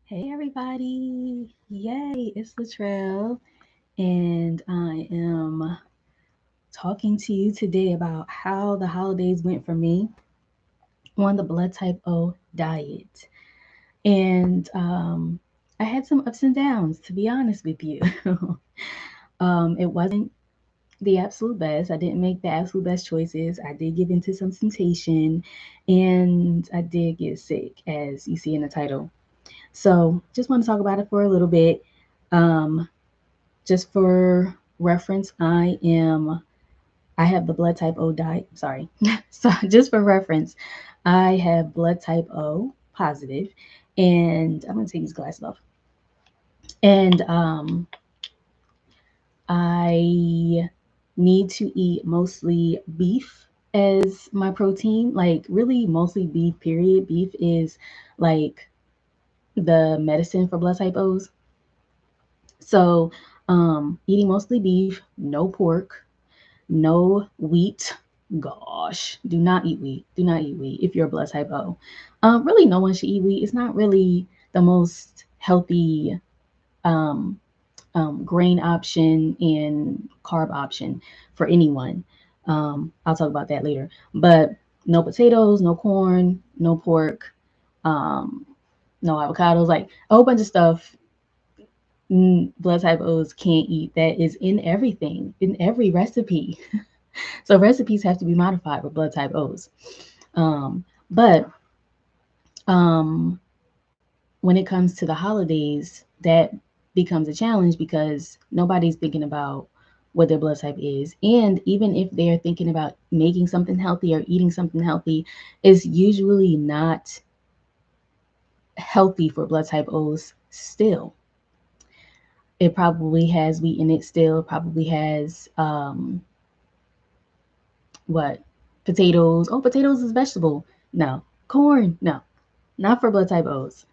Hey everybody! Yay, it's Latrell, and I am talking to you today about how the holidays went for me on the blood type O diet. And I had some ups and downs, to be honest with you. It wasn't the absolute best. I didn't make the absolute best choices. I did give into some temptation, and I did get sick, as you see in the title. So, just want to talk about it for a little bit. Um, just for reference, I have the blood type O diet. Sorry. So just for reference, I have blood type O positive, and I'm gonna take these glasses off. And I need to eat mostly beef as my protein, like really mostly beef, period. Beef is like the medicine for blood type O's. So eating mostly beef, no pork, no wheat. Gosh, do not eat wheat. Do not eat wheat if you're a blood type O. Really, no one should eat wheat. It's not really the most healthy um, grain option and carb option for anyone. I'll talk about that later. But no potatoes, no corn, no pork, um, no avocados, like a whole bunch of stuff blood type O's can't eat that is in everything, in every recipe. So recipes have to be modified with blood type O's. But when it comes to the holidays, that becomes a challenge because nobody's thinking about what their blood type is. And even if they're thinking about making something healthy or eating something healthy, it's usually not healthy for blood type O's still. It probably has wheat in it still, probably has what? Potatoes. Oh, potatoes is vegetable. No. Corn. No. Not for blood type O's.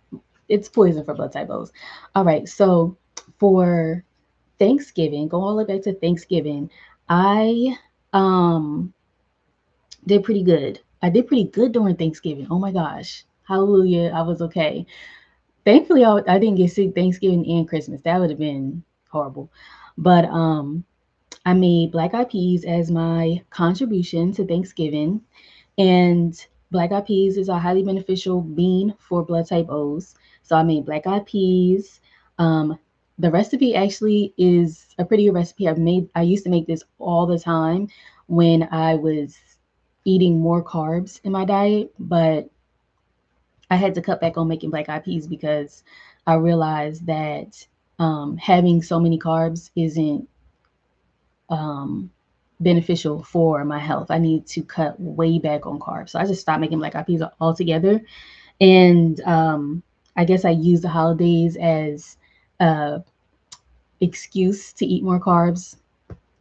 It's poison for blood type O's. All right. So for Thanksgiving, go all the way back to Thanksgiving, I um did pretty good. I did pretty good during Thanksgiving. Oh my gosh. Hallelujah. I was okay. Thankfully I didn't get sick Thanksgiving and Christmas. That would have been horrible. But I made black eyed peas as my contribution to Thanksgiving. And black eyed peas is a highly beneficial bean for blood type O's. So I made black eyed peas. Um, the recipe actually is a pretty good recipe. I used to make this all the time when I was eating more carbs in my diet, but I had to cut back on making black eyed peas because I realized that having so many carbs isn't um, beneficial for my health. I need to cut way back on carbs. So I just stopped making black eyed peas altogether. And I guess I use the holidays as a excuse to eat more carbs,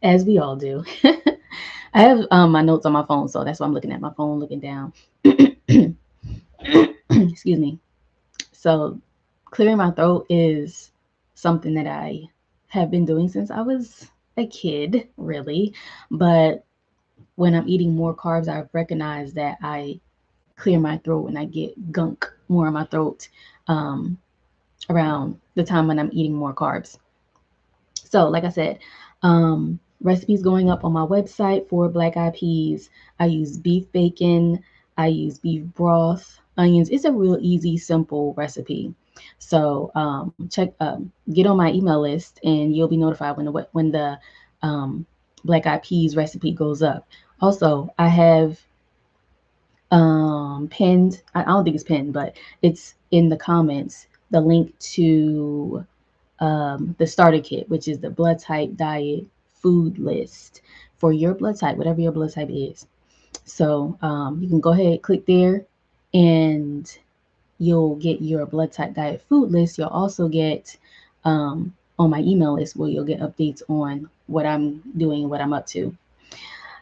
as we all do. I have my notes on my phone, so that's why I'm looking at my phone, looking down. Excuse me. So clearing my throat is something that I have been doing since I was a kid, really. But when I'm eating more carbs, I've recognized that I clear my throat and I get gunk more in my throat um, around the time when I'm eating more carbs. So, like I said, recipes going up on my website for black eyed peas. I use beef bacon, I use beef broth, onions. It's a real easy, simple recipe. So get on my email list, and you'll be notified when the um, black eyed peas recipe goes up. Also, I have pinned. I don't think it's pinned, but it's in the comments. The link to the starter kit, which is the blood type diet food list for your blood type, whatever your blood type is. So you can go ahead, click there, and you'll get your blood type diet food list. You'll also get on my email list where you'll get updates on what I'm doing, what I'm up to.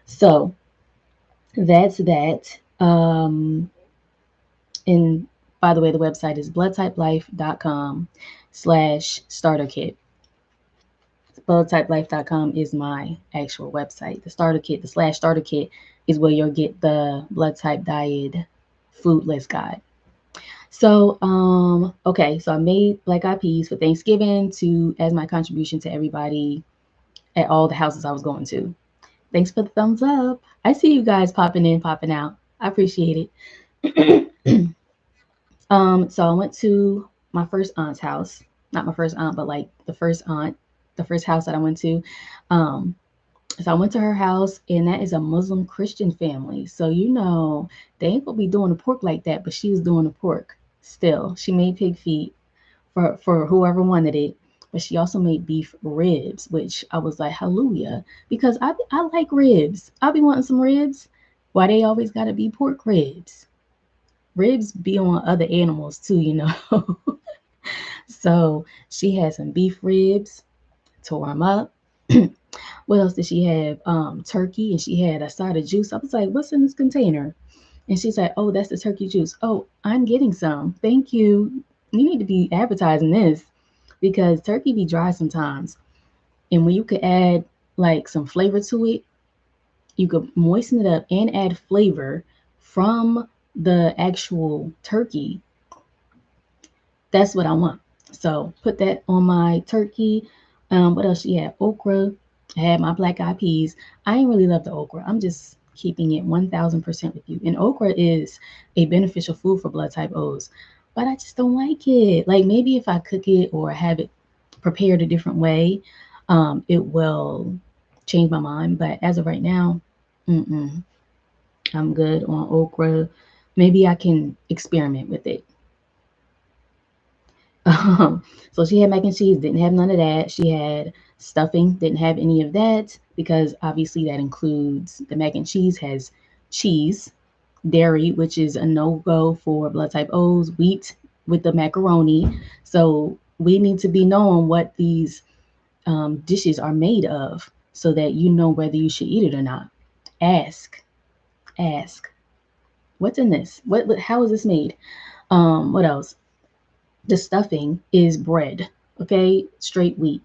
So that's that. And by the way, the website is bloodtypelife.com/starter kit. Bloodtypelife.com is my actual website. The starter kit, the slash starter kit, is where you'll get the blood type diet food list guide. So, okay, so I made black eyed peas for Thanksgiving to as my contribution to everybody at all the houses I was going to. Thanks for the thumbs up. I see you guys popping in, popping out. I appreciate it. So I went to my first aunt's house. Not my first aunt, but like the first aunt, the first house that I went to. Um, so I went to her house, and that is a Muslim Christian family. So they ain't gonna be doing the pork like that, but she was doing the pork still. She made pig feet for whoever wanted it, but she also made beef ribs, which I was like, hallelujah, because I like ribs. I'll be wanting some ribs. Why they always gotta be pork ribs? Ribs be on other animals too. So she had some beef ribs, tore them up. What else did she have? Turkey, and she had a side of juice. I was like, what's in this container? And she's like, oh, that's the turkey juice. Oh, I'm getting some. Thank you. You need to be advertising this because turkey be dry sometimes. And when you could add like some flavor to it, you could moisten it up and add flavor from the actual turkey. That's what I want. So put that on my turkey. What else she had? Okra. I had my black eyed peas. I ain't really love the okra. I'm just keeping it 1000% with you. And okra is a beneficial food for blood type O's, but I just don't like it. Like maybe if I cook it or have it prepared a different way, it will change my mind. But as of right now, mm-mm, I'm good on okra. Maybe I can experiment with it. Um, so she had mac and cheese, didn't have none of that. She had stuffing, didn't have any of that because obviously that includes the mac and cheese has cheese, dairy, which is a no go for blood type O's, wheat with the macaroni. So we need to be knowing what these dishes are made of so that you know whether you should eat it or not. Ask, ask, what's in this? How is this made? What else? The stuffing is bread, okay? Straight wheat.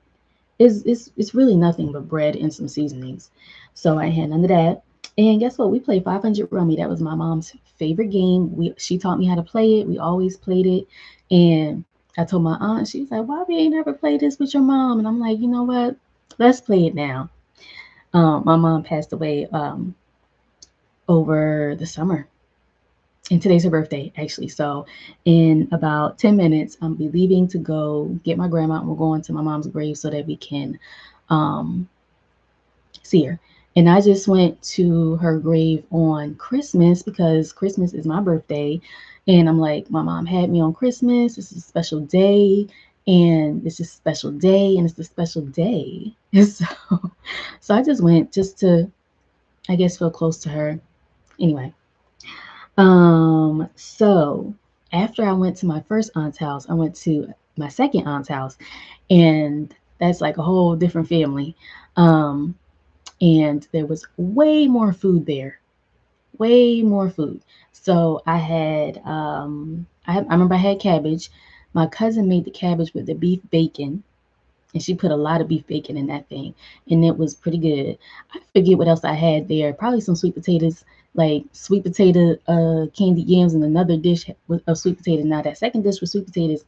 It's really nothing but bread and some seasonings. So I had none of that. And guess what? We played 500 Rummy. That was my mom's favorite game. She taught me how to play it. We always played it. And I told my aunt, she was like, "Why we ain't never played this with your mom?" And I'm like, you know what? Let's play it now. My mom passed away over the summer, and today's her birthday actually. So in about 10 minutes I'll be leaving to go get my grandma, and we're going to my mom's grave so that we can um, see her. And I just went to her grave on Christmas because Christmas is my birthday, and I'm like, my mom had me on Christmas. This is a special day, and it's just a special day, and it's a special day. So I just went just to, I guess, feel close to her. Anyway, so after I went to my first aunt's house, I went to my second aunt's house, and that's like a whole different family. Um, and there was way more food there, way more food. So I remember I had cabbage. My cousin made the cabbage with the beef bacon, and she put a lot of beef bacon in that thing, and it was pretty good. I forget what else I had there. Probably some sweet potatoes, like sweet potato candied yams, and another dish of sweet potatoes. Now that second dish with sweet potatoes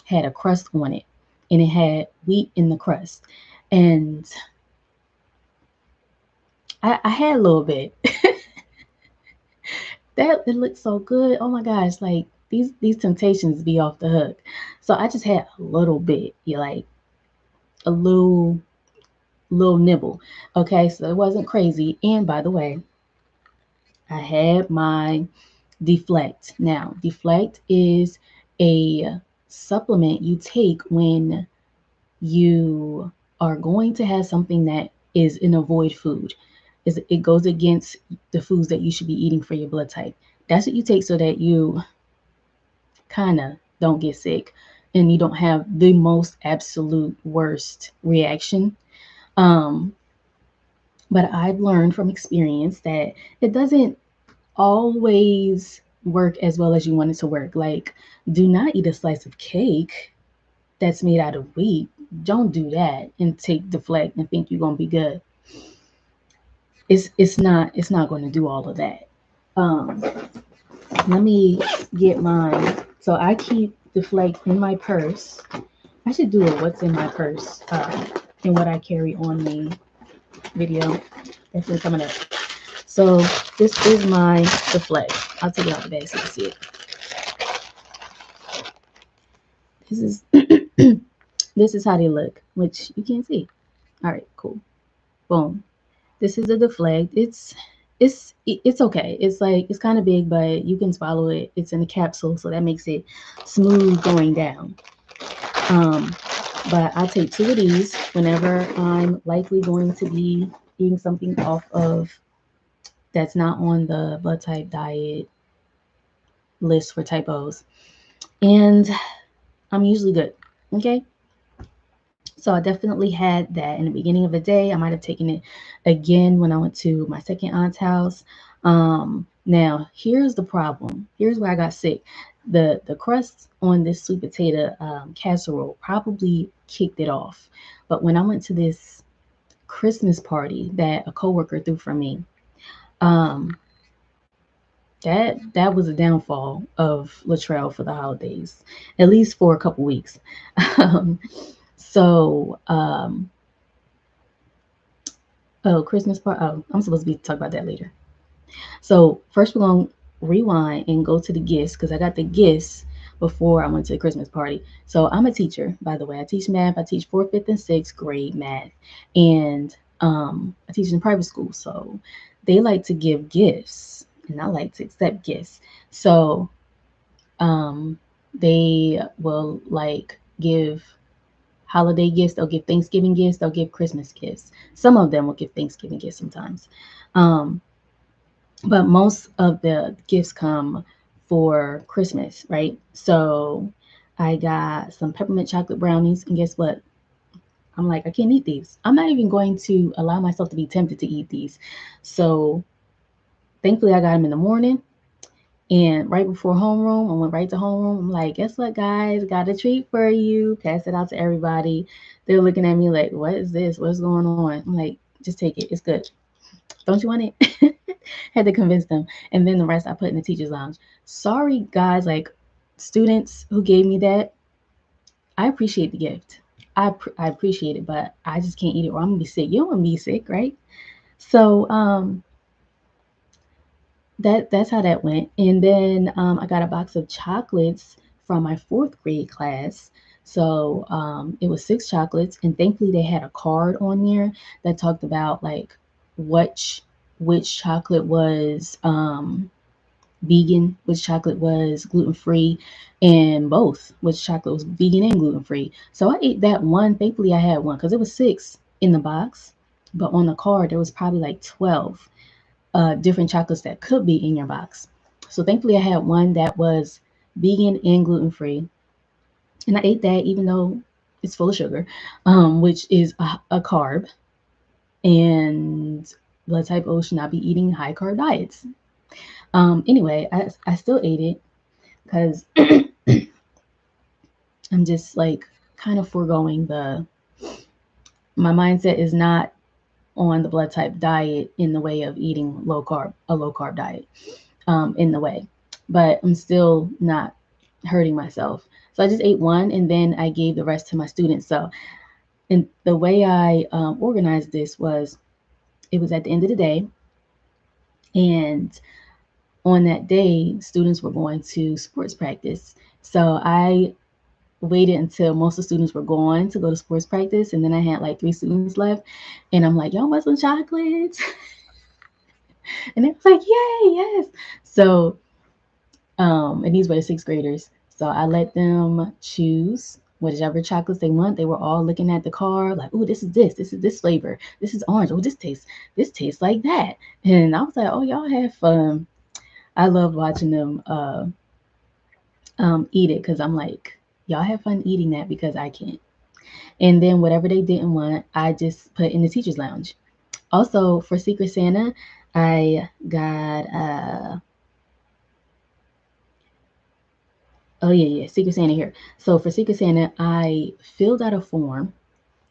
had a crust on it, and it had wheat in the crust, and I had a little bit. That it looked so good. Oh my gosh, like these temptations be off the hook. So I just had a little bit, you like a little nibble. Okay, so it wasn't crazy. And by the way, I had my deflect. Now, deflect is a supplement you take when you are going to have something that is an avoid food. It goes against the foods that you should be eating for your blood type. That's what you take so that you kind of don't get sick and you don't have the most absolute worst reaction. Um, but I've learned from experience that it doesn't always work as well as you want it to work. Like, do not eat a slice of cake that's made out of wheat. Don't do that and take deflect and think you're gonna be good. It's not going to do all of that. Um, Let me get my So I keep the flakes in my purse. I should do a what's in my purse and what I carry on me video. Definitely coming up. So this is my the flakes. I'll take it out the bag so you can see it. This is this is how they look, which you can't see. All right, cool. Boom. This is a deflect. It's okay. It's like it's kind of big, but you can swallow it. It's in a capsule, so that makes it smooth going down. Um, but I take two of these whenever I'm likely going to be eating something off of that's not on the blood type diet list for type O's, and I'm usually good. Okay. So I definitely had that in the beginning of the day. I might have taken it again when I went to my second aunt's house. Now here's the problem. Here's where I got sick. The crust on this sweet potato casserole probably kicked it off. But when I went to this Christmas party that a coworker threw for me, um, that was a downfall of Latrell for the holidays, at least for a couple weeks. um, so Oh, Christmas part. Oh, I'm supposed to be talking about that later. So first, we're gonna rewind and go to the gifts because I got the gifts before I went to the Christmas party. So I'm a teacher, by the way. I teach math. I teach fourth, fifth, and sixth grade math, and I teach in private school. So they like to give gifts, and I like to accept gifts. So um, they will like give holiday gifts, they'll give Thanksgiving gifts, they'll give Christmas gifts. Some of them will give Thanksgiving gifts sometimes. Um, but most of the gifts come for Christmas, right? So I got some peppermint chocolate brownies, and guess what? I'm like, I can't eat these. I'm not even going to allow myself to be tempted to eat these. So thankfully, I got them in the morning. And right before homeroom, I went right to homeroom. I'm like, guess what, guys? Got a treat for you. Pass it out to everybody. They're looking at me like, what is this? What's going on? I'm like, just take it. It's good. Don't you want it? Had to convince them. And then the rest I put in the teacher's lounge. Sorry, guys, like students who gave me that. I appreciate the gift. I appreciate it, but I just can't eat it or I'm going to be sick. You don't want me to be sick, right? So, that's how that went. And then I got a box of chocolates from my fourth grade class. So it was six chocolates, and thankfully they had a card on there that talked about like which which chocolate was vegan, which chocolate was gluten free, and both which chocolate was vegan and gluten free. So I ate that one. Thankfully I had one because it was six in the box, but on the card there was probably like 12 different chocolates that could be in your box. So thankfully, I had one that was vegan and gluten free, and I ate that even though it's full of sugar, which is a carb, and blood type O should not be eating high carb diets. Anyway, I still ate it because I'm just like kind of foregoing the my mindset is not on the blood type diet in the way of eating low carb diet. In the way, but I'm still not hurting myself. So I just ate one and then I gave the rest to my students. So, and the way I organized this was it was at the end of the day. And on that day, students were going to sports practice. So I waited until most of the students were gone to go to sports practice. And then I had like three students left. And I'm like, y'all want some chocolates? And they was like, yay, yes. So and these were the sixth graders. So I let them choose whichever chocolates they want. They were all looking at the car like, "Oh, this is this flavor. This is orange. Oh, this tastes like that." And I was like, "Oh, y'all have fun." I love watching them eat it because I'm like, y'all have fun eating that because I can't. And then whatever they didn't want, I just put in the teacher's lounge. Also, for Secret Santa, I got oh yeah, Secret Santa here. So for Secret Santa, I filled out a form.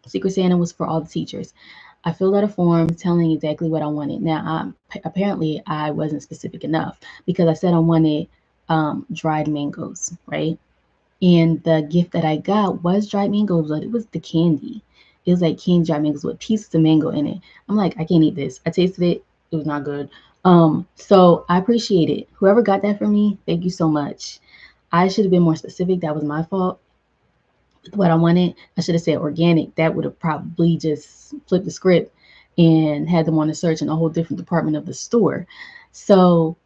Secret Santa was for all the teachers. I filled out a form telling exactly what I wanted. Now, apparently, I wasn't specific enough because I said I wanted dried mangoes, right? And the gift that I got was dried mangoes, but it was the candy. It was like candy dried mangoes with pieces of mango in it. I'm like, I can't eat this. I tasted it. It was not good. So I appreciate it. Whoever got that for me, thank you so much. I should have been more specific. That was my fault with what I wanted. I should have said organic. That would have probably just flipped the script and had them on a search in a whole different department of the store. So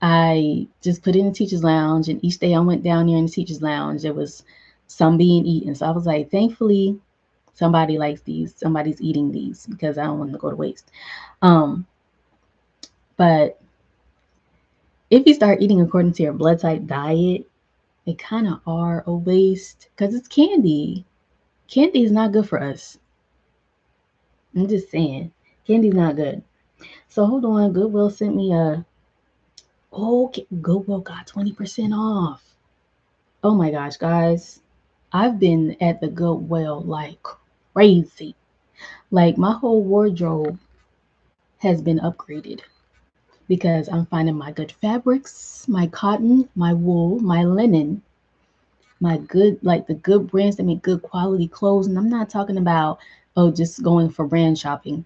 I just put it in the teacher's lounge, and each day I went down there in the teacher's lounge, there was some being eaten. So I was like, thankfully, somebody likes these, somebody's eating these because I don't want them to go to waste. Um, but if you start eating according to your blood type diet, they kind of are a waste because it's candy. Candy is not good for us. I'm just saying, candy's not good. So hold on, Goodwill sent me a. Oh, Goodwill got 20% off. Oh my gosh, guys. I've been at the Goodwill like crazy. Like my whole wardrobe has been upgraded because I'm finding my good fabrics, my cotton, my wool, my linen, my good, like the good brands that make good quality clothes. And I'm not talking about, oh, just going for brand shopping.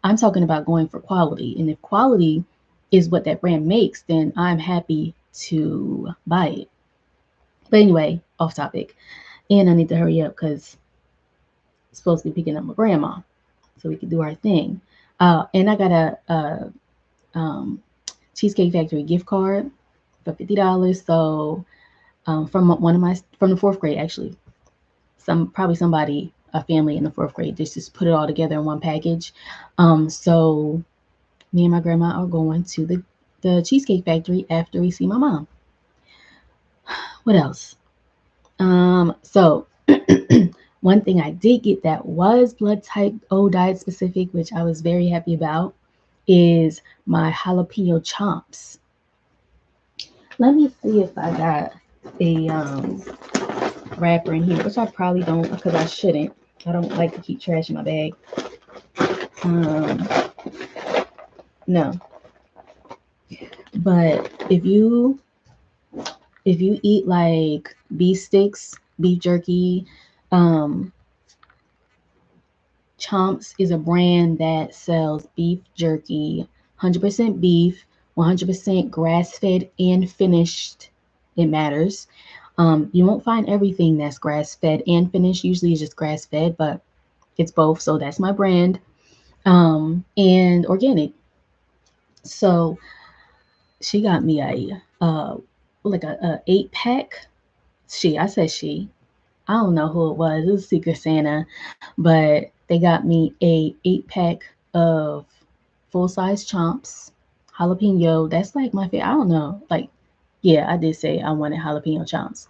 I'm talking about going for quality. And if quality is what that brand makes, then I'm happy to buy it. But anyway, off topic. And I need to hurry up because I'm supposed to be picking up my grandma so we could do our thing. And I got a Cheesecake Factory gift card for $50. So from from the fourth grade actually, probably somebody, a family in the fourth grade just put it all together in one package. So me and my grandma are going to the Cheesecake Factory after we see my mom. What else? So one thing I did get that was blood type O diet specific, which I was very happy about, is my jalapeno chomps. Let me see if I got a wrapper in here, which I probably don't because I shouldn't. I don't like to keep trash in my bag. Um, no, but if you eat like beef sticks, beef jerky, um, Chomps is a brand that sells beef jerky, 100% beef, 100% grass fed and finished. It matters. You won't find everything that's grass fed and finished. Usually it's just grass fed, but it's both. So that's my brand. And organic. So she got me a 8 pack. I said she. I don't know who it was. It was Secret Santa, but they got me a 8 pack of full size chomps, jalapeno. That's like my favorite. I don't know. Like, yeah, I did say I wanted jalapeno chomps,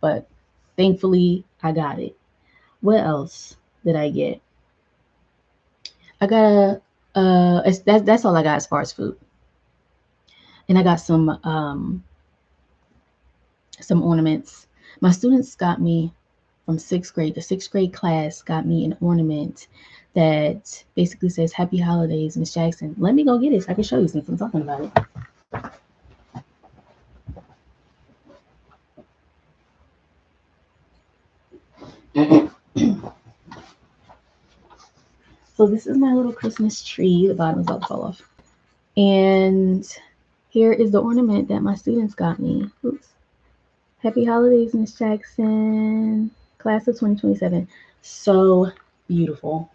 but thankfully I got it. What else did I get? I got that's all I got as far as food, and I got some ornaments. My students got me from sixth grade. The sixth grade class got me an ornament that basically says Happy Holidays, Miss Jackson. Let me go get it so I can show you since I'm talking about it. So this is my little Christmas tree. The bottom is about to fall off. And here is the ornament that my students got me. Oops. Happy Holidays, Miss Jackson. Class of 2027. So beautiful.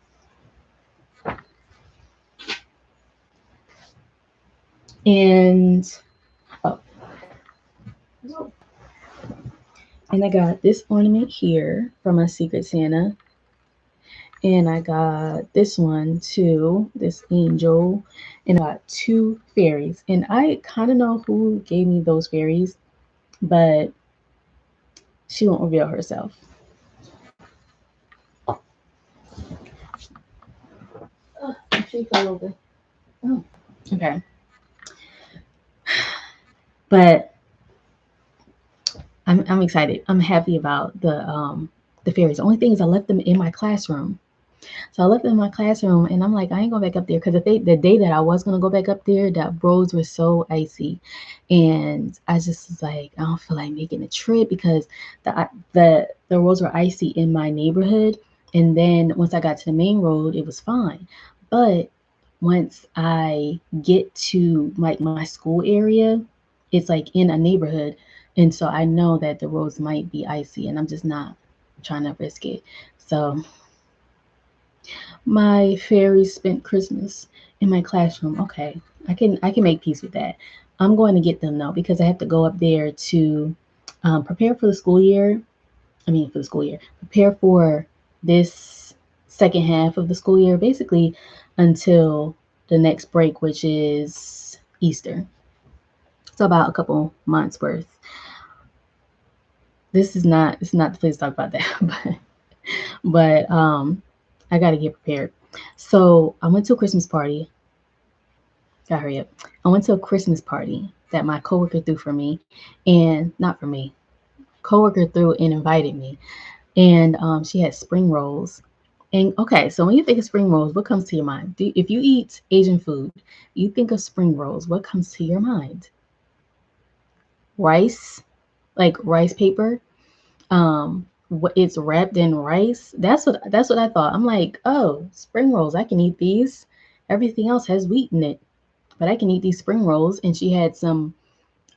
And oh, and I got this ornament here from my Secret Santa. And I got this one too, this angel. And I got two fairies. And I kind of know who gave me those fairies, but she won't reveal herself. Oh, the tree fell over. Oh, okay. But I'm excited. I'm happy about the fairies. The only thing is I left them in my classroom. So I left it in my classroom, and I'm like, I ain't going back up there because the day that I was gonna go back up there, the roads were so icy, and I just was like, I don't feel like making a trip because the roads were icy in my neighborhood, and then once I got to the main road, it was fine, but once I get to like my school area, it's like in a neighborhood, and so I know that the roads might be icy, and I'm just not trying to risk it. So my fairies spent Christmas in my classroom. Okay, I can make peace with that. I'm going to get them though because I have to go up there to prepare for the school year. I mean, for the school year, prepare for this second half of the school year, basically until the next break, which is Easter. So about a couple months worth. This is not the place to talk about that, but I got to get prepared. So I went to a Christmas party. Gotta hurry up. I went to a Christmas party that my coworker threw for me, and not for me. Coworker threw and invited me, and she had spring rolls. And okay, so when you think of spring rolls, what comes to your mind? If you eat Asian food, you think of spring rolls. What comes to your mind? Rice, like rice paper. What it's wrapped in rice. That's what I thought. I'm like, oh, spring rolls. I can eat these. Everything else has wheat in it, but I can eat these spring rolls. And she had some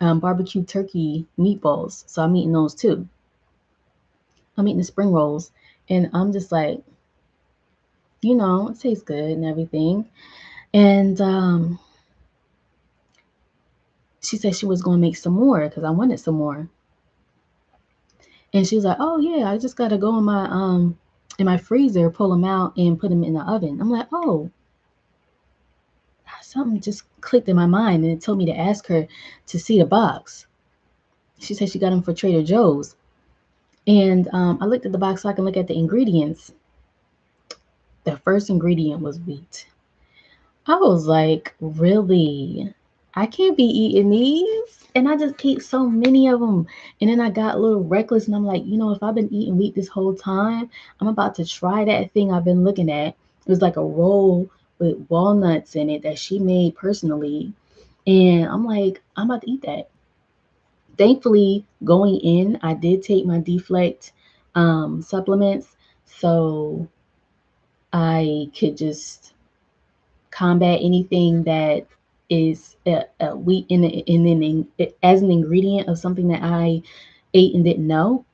barbecue turkey meatballs. So I'm eating those too. I'm eating the spring rolls. And I'm just like, it tastes good and everything. And she said she was going to make some more because I wanted some more. And she was like, oh, yeah, I just got to go in my freezer, pull them out and put them in the oven. I'm like, oh, something just clicked in my mind and it told me to ask her to see the box. She said she got them for Trader Joe's. And I looked at the box so I can look at the ingredients. The first ingredient was wheat. I was like, really? I can't be eating these. And I just ate so many of them. And then I got a little reckless and I'm like, if I've been eating wheat this whole time, I'm about to try that thing I've been looking at. It was like a roll with walnuts in it that she made personally. And I'm like, I'm about to eat that. Thankfully, going in, I did take my deflect supplements. So I could just combat anything that is a wheat as an ingredient of something that I ate and didn't know,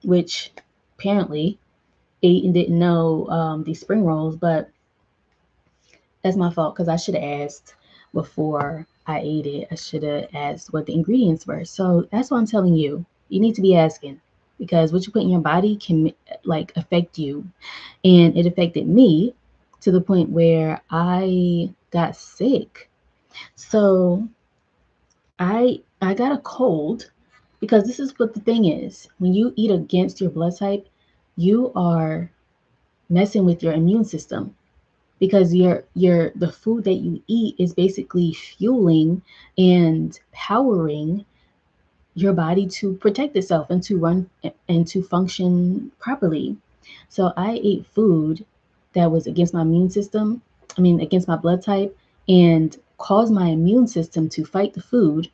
which apparently ate and didn't know these spring rolls, but that's my fault because I should have asked before I ate it. I should have asked what the ingredients were. So that's what I'm telling you. You need to be asking because what you put in your body can like affect you, and it affected me to the point where I got sick. So I got a cold because this is what the thing is. When you eat against your blood type, you are messing with your immune system because the food that you eat is basically fueling and powering your body to protect itself and to run and to function properly. So I ate food that was against my immune system, I mean, against my blood type, and caused my immune system to fight the food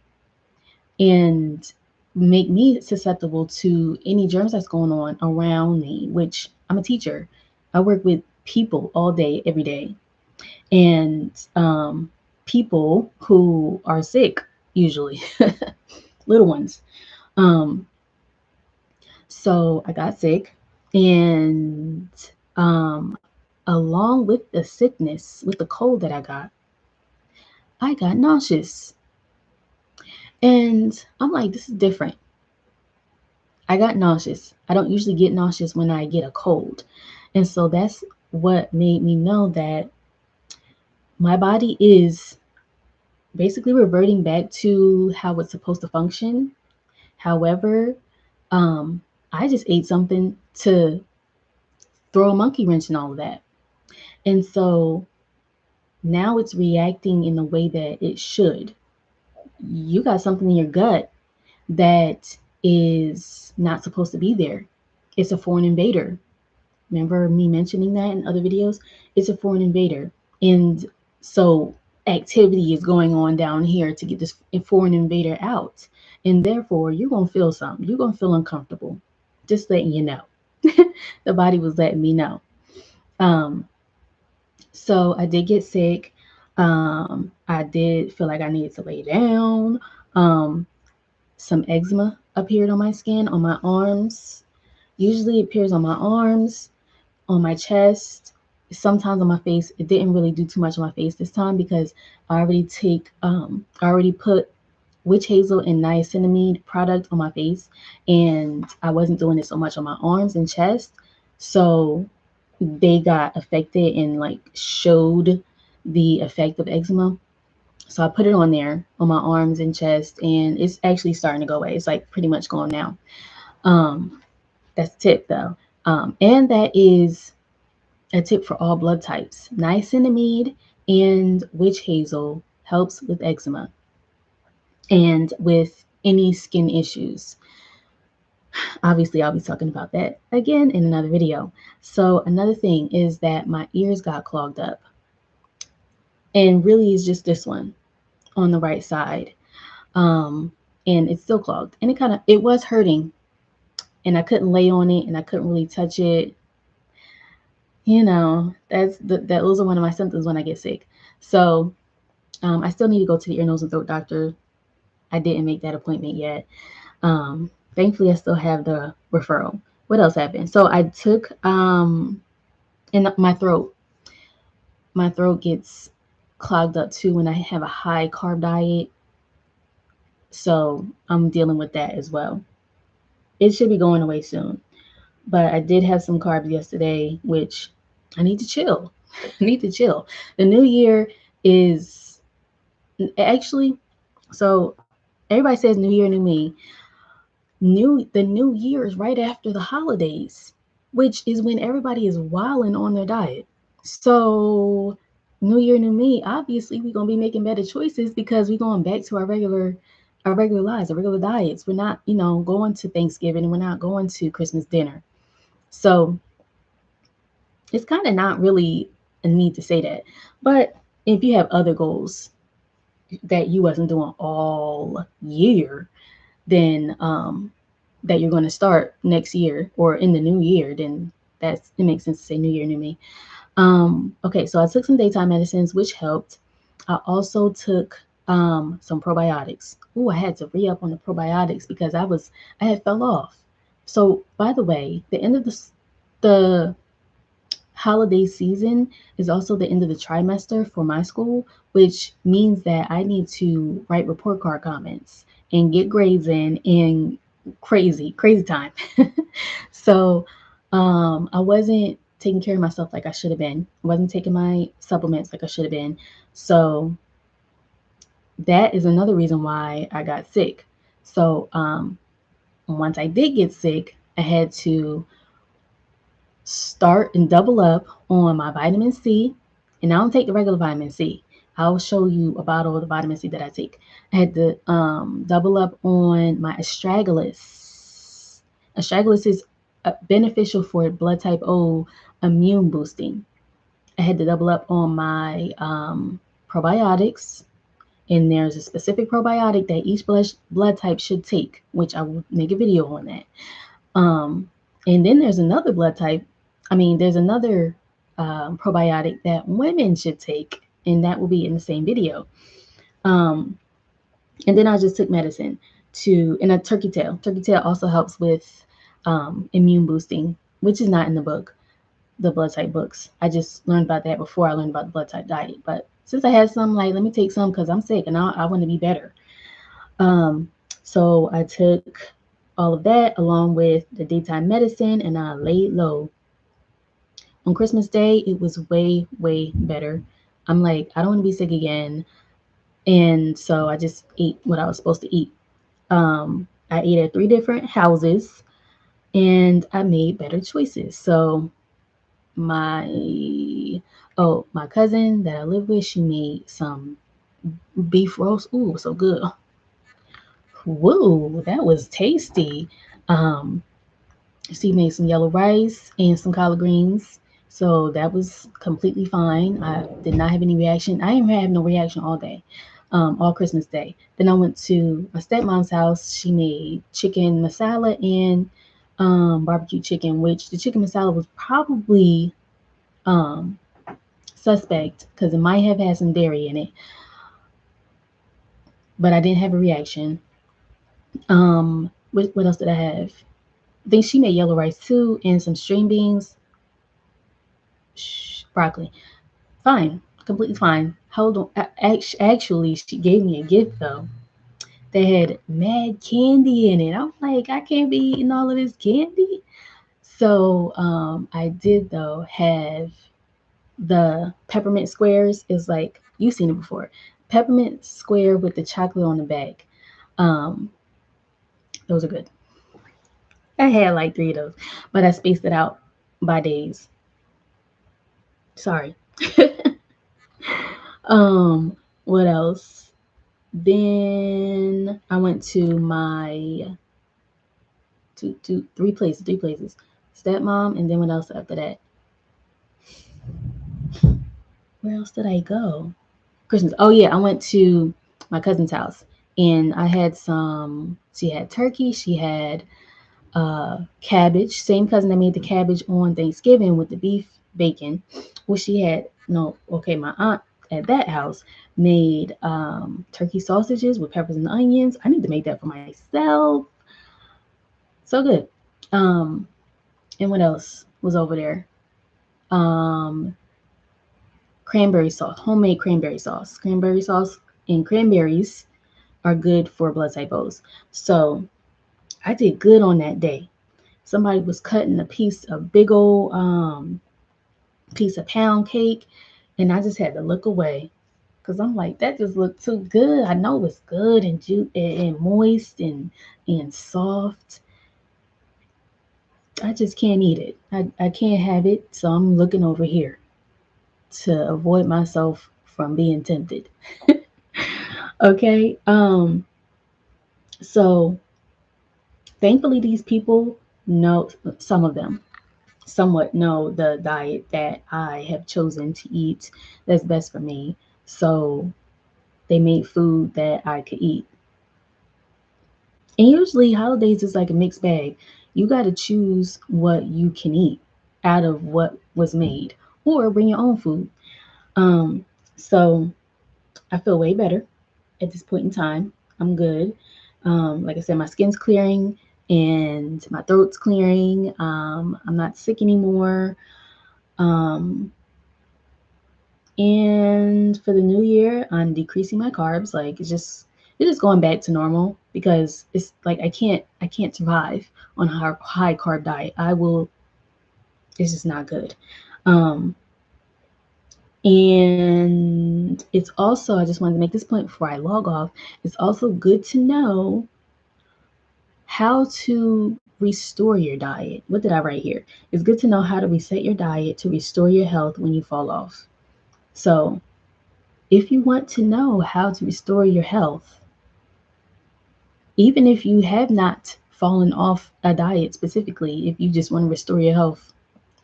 and make me susceptible to any germs that's going on around me, which I'm a teacher. I work with people all day, every day, and people who are sick, usually, little ones. Um, So I got sick, and um, along with the sickness, with the cold that I got nauseous. And I'm like, this is different. I got nauseous. I don't usually get nauseous when I get a cold. And so that's what made me know that my body is basically reverting back to how it's supposed to function. However, um, I just ate something to throw a monkey wrench in all of that. And so now it's reacting in the way that it should. You got something in your gut that is not supposed to be there. It's a foreign invader. Remember me mentioning that in other videos? It's a foreign invader. And so activity is going on down here to get this foreign invader out. And therefore, you're going to feel something. You're going to feel uncomfortable. Just letting you know. The body was letting me know. Um, so I did get sick. I did feel like I needed to lay down. Um, some eczema appeared on my skin, on my arms. Usually it appears on my arms, on my chest, sometimes on my face. It didn't really do too much on my face this time because I already put witch hazel and niacinamide product on my face, and I wasn't doing it so much on my arms and chest. So they got affected and like showed the effect of eczema. So I put it on there on my arms and chest, and it's actually starting to go away. It's like pretty much gone now. Um, that's a tip though. And that is a tip for all blood types. Niacinamide and witch hazel helps with eczema and with any skin issues. Obviously, I'll be talking about that again in another video. So another thing is that my ears got clogged up, and really is just this one on the right side. Um, and it's still clogged, and it was hurting, and I couldn't lay on it, and I couldn't really touch it. Those are one of my symptoms when I get sick. So I still need to go to the ear, nose, and throat doctor. I didn't make that appointment yet. Thankfully, I still have the referral. What else happened? So I took in my throat. My throat gets clogged up too when I have a high carb diet. So I'm dealing with that as well. It should be going away soon. But I did have some carbs yesterday, which I need to chill. I need to chill. The new year is actually, so everybody says new year, new me. The new year is right after the holidays, which is when everybody is wilding on their diet. So new year, new me, obviously we're gonna be making better choices because we're going back to our regular lives, our regular diets. We're not, going to Thanksgiving, and we're not going to Christmas dinner. So it's kind of not really a need to say that. But if you have other goals that you wasn't doing all year, then that you're going to start next year or in the new year, then it makes sense to say new year, new me. Okay, so I took some daytime medicines, which helped. I also took some probiotics. Ooh, I had to re-up on the probiotics because I had fell off. So by the way, the end of the holiday season is also the end of the trimester for my school, which means that I need to write report card comments and get grades in crazy, crazy time. So I wasn't taking care of myself like I should have been. I wasn't taking my supplements like I should have been. So that is another reason why I got sick. So once I did get sick, I had to start and double up on my vitamin C. And I don't take the regular vitamin C. I'll show you a bottle of the vitamin C that I take. I had to double up on my astragalus. Astragalus is beneficial for blood type O immune boosting. I had to double up on my probiotics. And there's a specific probiotic that each blood type should take, which I will make a video on that. And then there's another there's another probiotic that women should take, and that will be in the same video. And then I just took medicine and a turkey tail. Turkey tail also helps with immune boosting, which is not in the blood type books. I just learned about that before I learned about the blood type diet. But since I had some, like, let me take some because I'm sick and I want to be better. So I took all of that along with the daytime medicine, and I laid low. On Christmas Day, it was way, way better. I'm like, I don't want to be sick again. And so I just ate what I was supposed to eat. I ate at 3 different houses, and I made better choices. So my my cousin that I live with, she made some beef roast. Ooh, so good. Whoa, that was tasty. Um, She made some yellow rice and some collard greens. So that was completely fine. I did not have any reaction. I didn't have no reaction all day, all Christmas Day. Then I went to my stepmom's house. She made chicken masala and barbecue chicken, which the chicken masala was probably um, suspect because it might have had some dairy in it, but I didn't have a reaction. What else did I have? I think she made yellow rice too and some string beans, broccoli. Fine, completely fine. Hold on. Actually, she gave me a gift though. They had mad candy in it. I'm like, I can't be eating all of this candy. So I did though have the peppermint squares. Is like you've seen it before. Peppermint square with the chocolate on the back. Um, those are good. I had like three of those, but I spaced it out by days. Sorry. What else? Then I went to my three places. Stepmom, and then what else after that? Where else did I go? Christmas. Oh yeah, I went to my cousin's house, and I had some. She had turkey. She had cabbage. Same cousin that made the cabbage on Thanksgiving with the beef bacon. Well, she had no. Okay, my aunt at that house made turkey sausages with peppers and onions. I need to make that for myself. So good. Um, and what else was over there? Um, cranberry sauce, homemade cranberry sauce. Cranberry sauce and cranberries are good for blood type O's. So I did good on that day. Somebody was cutting a big old piece of pound cake, and I just had to look away because I'm like, that just looked too good. I know it's good and and moist and soft. I just can't eat it. I can't have it, so I'm looking over here to avoid myself from being tempted. Okay. So thankfully these people know, some of them somewhat know the diet that I have chosen to eat that's best for me. So they made food that I could eat. And usually holidays is like a mixed bag. You got to choose what you can eat out of what was made or bring your own food. Um, so I feel way better at this point in time. I'm good. Like I said, my skin's clearing and my throat's clearing. I'm not sick anymore. Um, and for the new year, I'm decreasing my carbs. Like it's just going back to normal because it's like I can't survive on a high carb diet. I will. It's just not good. Um, and it's also, I just wanted to make this point before I log off. It's also good to know how to restore your diet. What did I write here? It's good to know how to reset your diet to restore your health when you fall off. So, if you want to know how to restore your health, even if you have not fallen off a diet specifically, if you just want to restore your health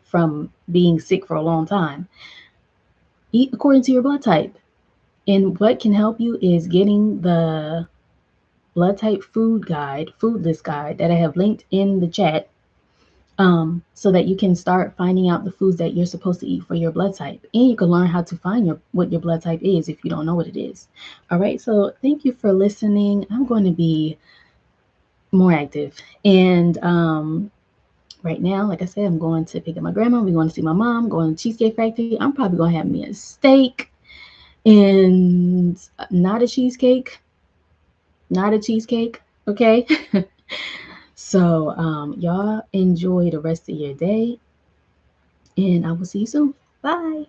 from being sick for a long time, eat according to your blood type. And what can help you is getting the blood type food list guide that I have linked in the chat, so that you can start finding out the foods that you're supposed to eat for your blood type. And you can learn how to find what your blood type is if you don't know what it is. All right, so thank you for listening. I'm going to be more active. And right now, like I said, I'm going to pick up my grandma. We're going to see my mom, going to Cheesecake Factory. I'm probably going to have me a steak and not a cheesecake. Not a cheesecake. Okay. So, y'all enjoy the rest of your day, and I will see you soon. Bye.